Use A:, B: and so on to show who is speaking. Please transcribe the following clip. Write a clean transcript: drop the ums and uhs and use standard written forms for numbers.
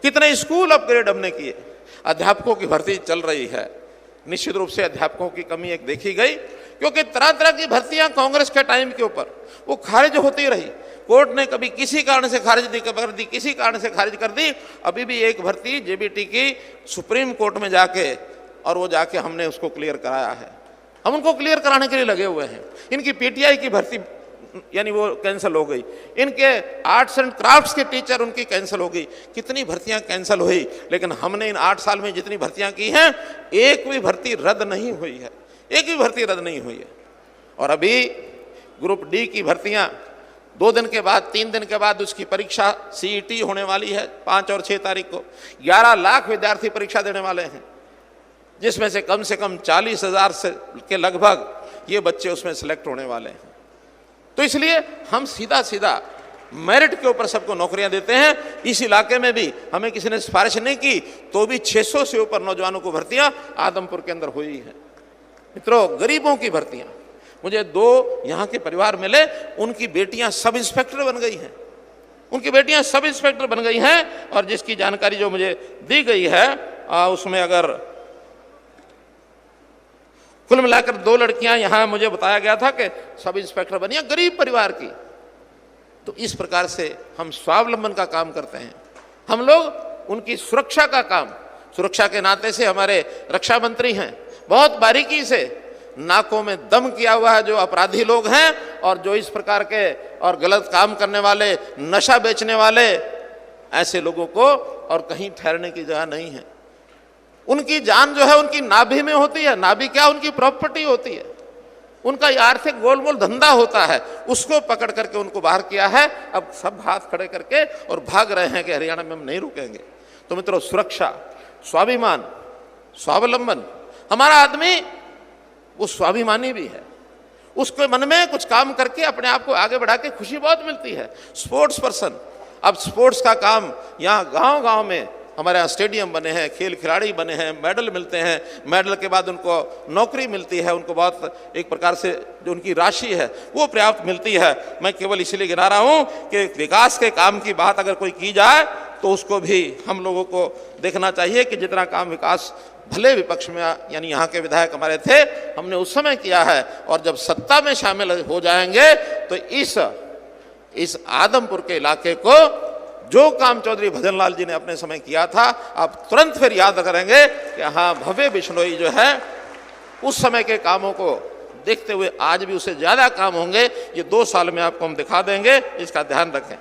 A: कितने school upgrade हमने किए। अध्यापकों की भर्ती चल रही है, निश्चित रूप से अध्यापकों की कमी एक देखी गई, क्योंकि तरह तरह की भर्तियां कांग्रेस के टाइम के ऊपर वो खारिज होती रही। कोर्ट ने कभी किसी कारण से खारिज कर दी, किसी कारण से खारिज कर दी। अभी भी एक भर्ती जेबीटी की सुप्रीम कोर्ट में जाके और वो जाके हमने उसको क्लियर कराया है। हम उनको क्लियर कराने के लिए लगे हुए हैं। इनकी पीटीआई की भर्ती यानी वो कैंसिल हो गई, इनके आर्ट्स एंड क्राफ्ट्स के टीचर उनकी कैंसिल हो गई, कितनी भर्तियां कैंसिल हुई। लेकिन हमने इन 8 साल में जितनी भर्तियां की हैं, एक भी भर्ती रद्द नहीं हुई है, एक भी भर्ती रद्द नहीं हुई है। और अभी ग्रुप डी की भर्तियां 2 दिन के बाद 3 दिन के बाद उसकी परीक्षा सीईटी होने वाली है 5 और 6 तारीख को। 11 लाख विद्यार्थी परीक्षा देने वाले हैं, जिसमें से कम 40,000 से के लगभग ये बच्चे उसमें सिलेक्ट होने वाले हैं। तो इसलिए हम सीधा सीधा मेरिट के ऊपर सबको नौकरियां देते हैं। इस इलाके में भी हमें किसी ने सिफारिश नहीं की तो भी 600 से ऊपर नौजवानों को भर्तियां आदमपुर के अंदर हुई है। मित्रों, गरीबों की भर्तियां, मुझे 2 यहाँ के परिवार मिले, उनकी बेटियां सब इंस्पेक्टर बन गई हैं, उनकी बेटियां सब इंस्पेक्टर बन गई हैं। और जिसकी जानकारी जो मुझे दी गई है उसमें अगर कुल मिलाकर 2 लड़कियां यहां मुझे बताया गया था कि सब इंस्पेक्टर बनी, गरीब परिवार की। तो इस प्रकार से हम स्वावलंबन का काम करते हैं। हम लोग उनकी सुरक्षा का काम, सुरक्षा के नाते से हमारे रक्षा मंत्री हैं, बहुत बारीकी से नाकों में दम किया हुआ है जो अपराधी लोग हैं और जो इस प्रकार के और गलत काम करने वाले, नशा बेचने वाले, ऐसे लोगों को और कहीं ठहरने की जगह नहीं है। उनकी जान जो है उनकी नाभि में होती है। नाभि क्या, उनकी प्रॉपर्टी होती है, उनका आर्थिक गोलमोल धंधा होता है, उसको पकड़ करके उनको बाहर किया है। अब सब हाथ खड़े करके और भाग रहे हैं कि हरियाणा में हम नहीं रुकेंगे। तो मित्रों, सुरक्षा, स्वाभिमान, स्वावलंबन, हमारा आदमी वो स्वाभिमानी भी है, उसके मन में कुछ काम करके अपने आप को आगे बढ़ा के खुशी बहुत मिलती है। स्पोर्ट्स पर्सन, अब स्पोर्ट्स का काम यहाँ गांव गांव में हमारे यहाँ स्टेडियम बने हैं, खेल खिलाड़ी बने हैं, मेडल मिलते हैं, मेडल के बाद उनको नौकरी मिलती है, उनको बहुत एक प्रकार से जो उनकी राशि है वो पर्याप्त मिलती है। मैं केवल इसीलिए गिना रहा हूँ कि विकास के काम की बात अगर कोई की जाए तो उसको भी हम लोगों को देखना चाहिए कि जितना काम विकास भले विपक्ष में यानी यहाँ के विधायक हमारे थे, हमने उस समय किया है, और जब सत्ता में शामिल हो जाएंगे तो इस आदमपुर के इलाके को जो काम चौधरी भजनलाल जी ने अपने समय किया था, आप तुरंत फिर याद करेंगे कि हाँ, भव्य बिश्नोई जो है उस समय के कामों को देखते हुए आज भी उससे ज्यादा काम होंगे। ये 2 साल में आपको हम दिखा देंगे, इसका ध्यान रखें।